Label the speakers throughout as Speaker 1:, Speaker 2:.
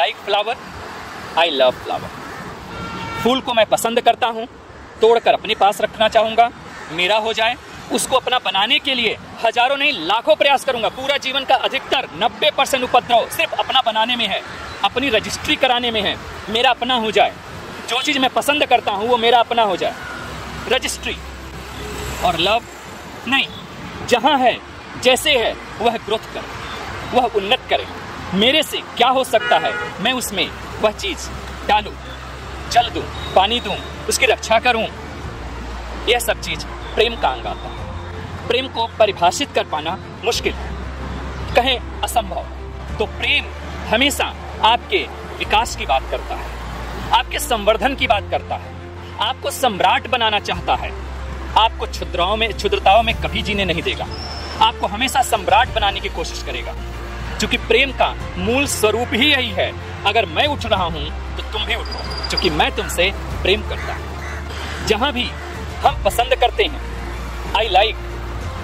Speaker 1: Like flower, I love flower. फूल को मैं पसंद करता हूँ, तोड़कर अपने पास रखना चाहूँगा, मेरा हो जाए। उसको अपना बनाने के लिए हजारों नहीं लाखों प्रयास करूँगा। पूरा जीवन का अधिकतर 90% उपद्रव सिर्फ अपना बनाने में है, अपनी रजिस्ट्री कराने में है, मेरा अपना हो जाए। जो चीज़ मैं पसंद करता हूँ वो मेरा अपना हो जाए, रजिस्ट्री। और लव नहीं, जहाँ है जैसे है वह ग्रोथ करे, वह उन्नत करे। मेरे से क्या हो सकता है मैं उसमें वह चीज़ डालूं, जल दूं, पानी दूं, उसकी रक्षा करूं। यह सब चीज़ प्रेम का अंग आता है। प्रेम को परिभाषित कर पाना मुश्किल है, कहें असंभव। तो प्रेम हमेशा आपके विकास की बात करता है, आपके संवर्धन की बात करता है, आपको सम्राट बनाना चाहता है, आपको क्षुद्रताओं में कभी जीने नहीं देगा, आपको हमेशा सम्राट बनाने की कोशिश करेगा। क्योंकि प्रेम का मूल स्वरूप ही यही है, अगर मैं उठ रहा हूं तो तुम भी उठो, क्योंकि मैं तुमसे प्रेम करता हूं। जहां भी हम पसंद करते हैं, आई लाइक,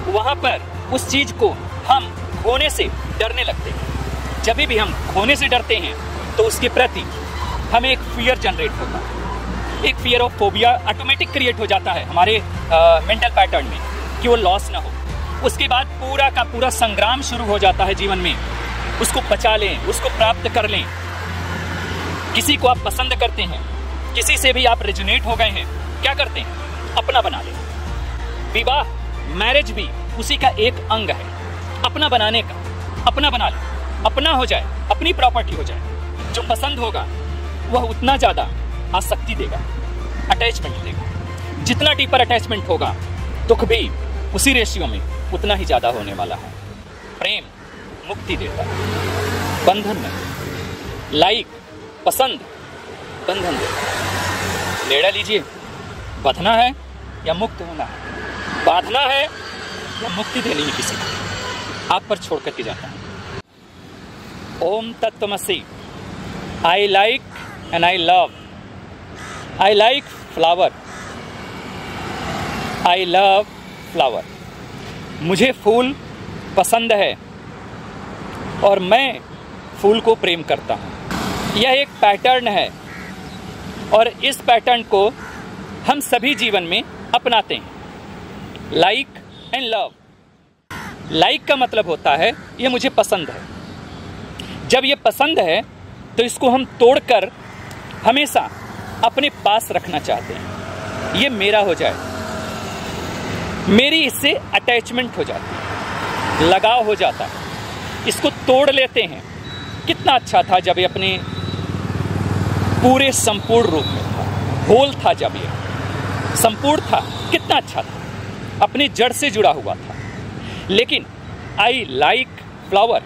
Speaker 1: वहां पर उस चीज को हम खोने से डरने लगते हैं। जब भी हम खोने से डरते हैं तो उसके प्रति हमें एक फियर जनरेट होता है, एक fear of phobia automatic create हो जाता है हमारे मेंटल पैटर्न में कि वो लॉस ना हो। उसके बाद पूरा का पूरा संग्राम शुरू हो जाता है जीवन में, उसको बचा लें, उसको प्राप्त कर लें। किसी को आप पसंद करते हैं, किसी से भी आप रेजोनेट हो गए हैं, क्या करते हैं? अपना बना लें। विवाह, मैरिज भी उसी का एक अंग है, अपना बनाने का। अपना बना लें, अपना हो जाए, अपनी प्रॉपर्टी हो जाए। जो पसंद होगा वह उतना ज़्यादा आसक्ति देगा, अटैचमेंट देगा। जितना डीपर अटैचमेंट होगा, दुख भी उसी रेशियो में उतना ही ज़्यादा होने वाला है। प्रेम मुक्ति देता है, बंधन नहीं। लाइक, पसंद, बंधन देता है। निर्णय लीजिए, बंधना है या मुक्त होना है, बांधना है या मुक्ति देनी है किसी को, आप पर छोड़ करके जाता है। ओम तत्वमसि। I like and I love. I like flower, I love flower. मुझे फूल पसंद है और मैं फूल को प्रेम करता हूँ। यह एक पैटर्न है और इस पैटर्न को हम सभी जीवन में अपनाते हैं। Like and love. लाइक का मतलब होता है ये मुझे पसंद है। जब ये पसंद है तो इसको हम तोड़कर हमेशा अपने पास रखना चाहते हैं। ये मेरा हो जाए, मेरी इससे अटैचमेंट हो जाती है, लगाव हो जाता है। इसको तोड़ लेते हैं। कितना अच्छा था जब ये अपने पूरे संपूर्ण रूप में था, होल था, जब ये संपूर्ण था, कितना अच्छा था, अपनी जड़ से जुड़ा हुआ था। लेकिन आई लाइक फ्लावर,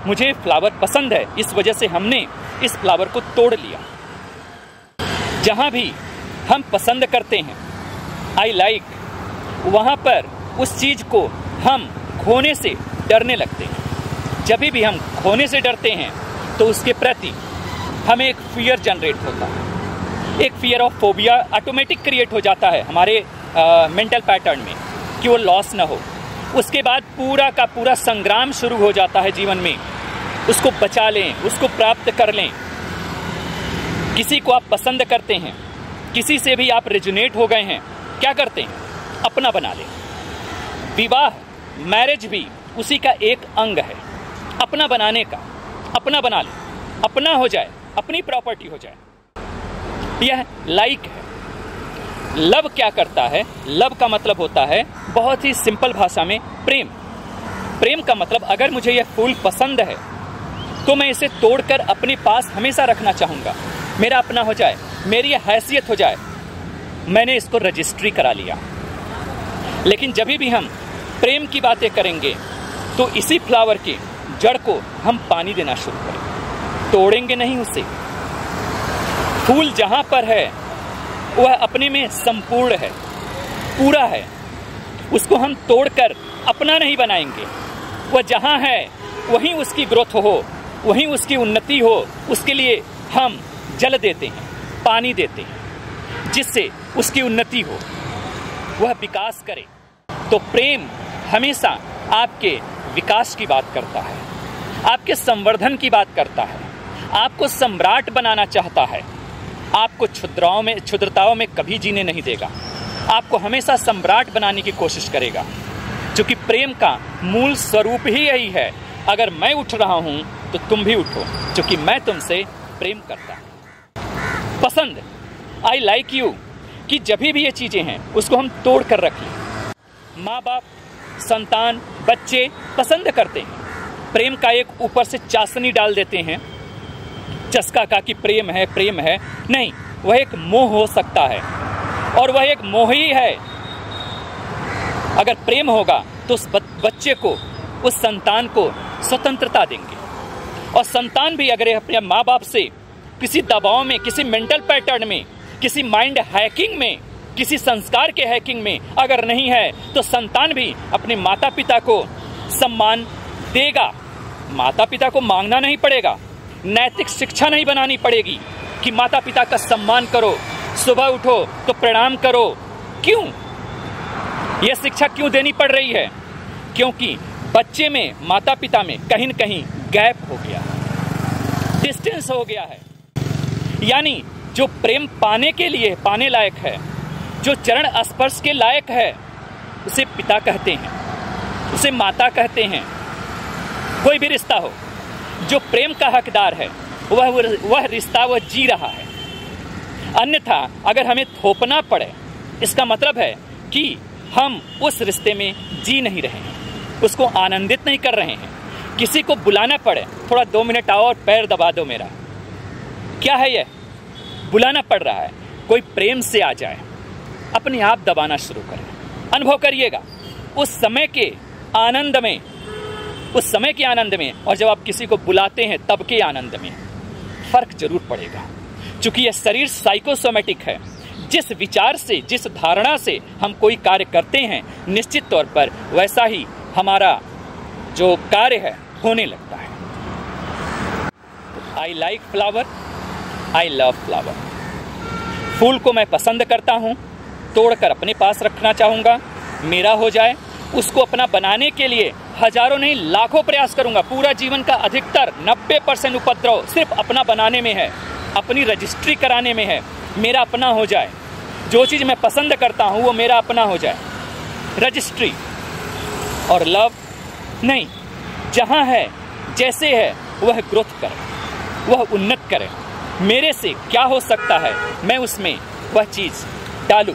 Speaker 1: मुझे फ्लावर पसंद है, इस वजह से हमने इस फ्लावर को तोड़ लिया। जहाँ भी हम पसंद करते हैं, आई लाइक, वहाँ पर उस चीज़ को हम खोने से डरने लगते हैं। जब भी हम खोने से डरते हैं तो उसके प्रति हमें एक फियर जनरेट होता है, एक fear of phobia automatic create हो जाता है हमारे मेंटल पैटर्न में कि वो लॉस ना हो। उसके बाद पूरा का पूरा संग्राम शुरू हो जाता है जीवन में, उसको बचा लें, उसको प्राप्त कर लें। किसी को आप पसंद करते हैं, किसी से भी आप रेजोनेट हो गए हैं, क्या करते हैं? अपना बना लें। विवाह, मैरिज भी उसी का एक अंग है, अपना बनाने का। अपना बना लें, अपना हो जाए, अपनी प्रॉपर्टी हो जाए। यह लाइक है। लव क्या करता है? लव का मतलब होता है बहुत ही सिंपल भाषा में प्रेम। प्रेम का मतलब अगर मुझे यह फूल पसंद है तो मैं इसे तोड़कर अपने पास हमेशा रखना चाहूँगा, मेरा अपना हो जाए, मेरी हैसियत हो जाए। मैंने इसको रजिस्ट्री करा लिया। लेकिन जब भी हम प्रेम की बातें करेंगे तो इसी फ्लावर की जड़ को हम पानी देना शुरू करें, तोड़ेंगे नहीं उसे। फूल जहाँ पर है वह अपने में संपूर्ण है, पूरा है। उसको हम तोड़कर अपना नहीं बनाएंगे। वह जहाँ है वहीं उसकी ग्रोथ हो, वहीं उसकी उन्नति हो। उसके लिए हम जल देते हैं, पानी देते हैं, जिससे उसकी उन्नति हो, वह विकास करे। तो प्रेम हमेशा आपके विकास की बात करता है, आपके संवर्धन की बात करता है, आपको सम्राट बनाना चाहता है, आपको क्षुद्रताओं में कभी जीने नहीं देगा, आपको हमेशा सम्राट बनाने की कोशिश करेगा, क्योंकि प्रेम का मूल स्वरूप ही यही है। अगर मैं उठ रहा हूं तो तुम भी उठो, क्योंकि मैं तुमसे प्रेम करता हूं। पसंद, आई लाइक यू, कि जब भी ये चीजें हैं उसको हम तोड़ कर रख लें। माँ बाप, संतान, बच्चे पसंद करते हैं, प्रेम का एक ऊपर से चाशनी डाल देते हैं, चस्का का कि प्रेम है, प्रेम है। नहीं, वह एक मोह हो सकता है, और वह एक मोह ही है। अगर प्रेम होगा तो उस बच्चे को, उस संतान को स्वतंत्रता देंगे, और संतान भी अगर अपने माँ बाप से किसी दबाव में, किसी मेंटल पैटर्न में, किसी माइंड हैकिंग में, किसी संस्कार के हैकिंग में अगर नहीं है, तो संतान भी अपने माता पिता को सम्मान देगा। माता पिता को मांगना नहीं पड़ेगा, नैतिक शिक्षा नहीं बनानी पड़ेगी कि माता पिता का सम्मान करो, सुबह उठो तो प्रणाम करो। क्यों यह शिक्षा क्यों देनी पड़ रही है? क्योंकि बच्चे में, माता पिता में कहीं न कहीं गैप हो गया, डिस्टेंस हो गया है। यानी जो प्रेम पाने के लिए पाने लायक है, जो चरण स्पर्श के लायक है, उसे पिता कहते हैं, उसे माता कहते हैं। कोई भी रिश्ता हो, जो प्रेम का हकदार है वह रिश्ता वह जी रहा है। अन्यथा अगर हमें थोपना पड़े, इसका मतलब है कि हम उस रिश्ते में जी नहीं रहे हैं, उसको आनंदित नहीं कर रहे हैं। किसी को बुलाना पड़े, थोड़ा 2 मिनट आओ और पैर दबा दो मेरा, क्या है यह? बुलाना पड़ रहा है। कोई प्रेम से आ जाए, अपने आप दबाना शुरू करें। अनुभव करिएगा उस समय के आनंद में, उस समय के आनंद में और जब आप किसी को बुलाते हैं तब के आनंद में फर्क जरूर पड़ेगा। क्योंकि यह शरीर साइकोसोमेटिक है। जिस विचार से, जिस धारणा से हम कोई कार्य करते हैं, निश्चित तौर पर वैसा ही हमारा जो कार्य है होने लगता है। I like flower, I love flower. फूल को मैं पसंद करता हूँ, तोड़कर अपने पास रखना चाहूँगा, मेरा हो जाए। उसको अपना बनाने के लिए हजारों नहीं लाखों प्रयास करूँगा। पूरा जीवन का अधिकतर 90% उपद्रव सिर्फ अपना बनाने में है, अपनी रजिस्ट्री कराने में है। मेरा अपना हो जाए, जो चीज़ मैं पसंद करता हूँ वो मेरा अपना हो जाए, रजिस्ट्री। और लव नहीं, जहाँ है, जैसे है वह ग्रोथ करे, वह उन्नत करे। मेरे से क्या हो सकता है, मैं उसमें वह चीज़ डालूं,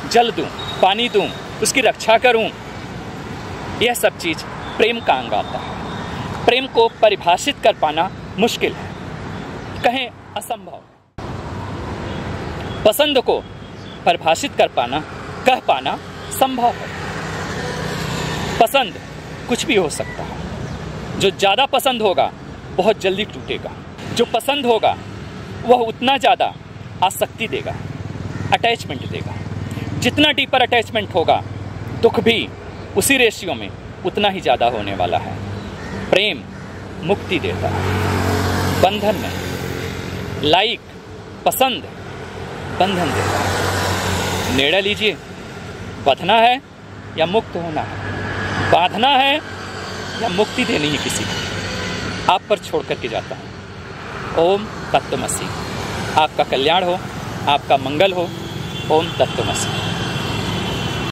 Speaker 1: जल दूं, पानी दूं, उसकी रक्षा करूं। यह सब चीज़ प्रेम का अंग आता है। प्रेम को परिभाषित कर पाना मुश्किल है, कहें असंभव। पसंद को परिभाषित कर पाना, कह पाना संभव है। पसंद कुछ भी हो सकता है। जो ज़्यादा पसंद होगा बहुत जल्दी टूटेगा, जो पसंद होगा वह उतना ज़्यादा आसक्ति देगा, अटैचमेंट देगा। जितना डीपर अटैचमेंट होगा, दुख भी उसी रेशियो में उतना ही ज़्यादा होने वाला है। प्रेम मुक्ति देता है, बंधन नहीं। लाइक, पसंद, बंधन देता है। निर्णय लीजिए, बंधना है या मुक्त होना है, बांधना है या मुक्ति देनी है किसी को। आप पर छोड़ करके जाता हूँ। ओम तत्वमसि। आपका कल्याण हो, आपका मंगल हो। ओम तत्वमसि।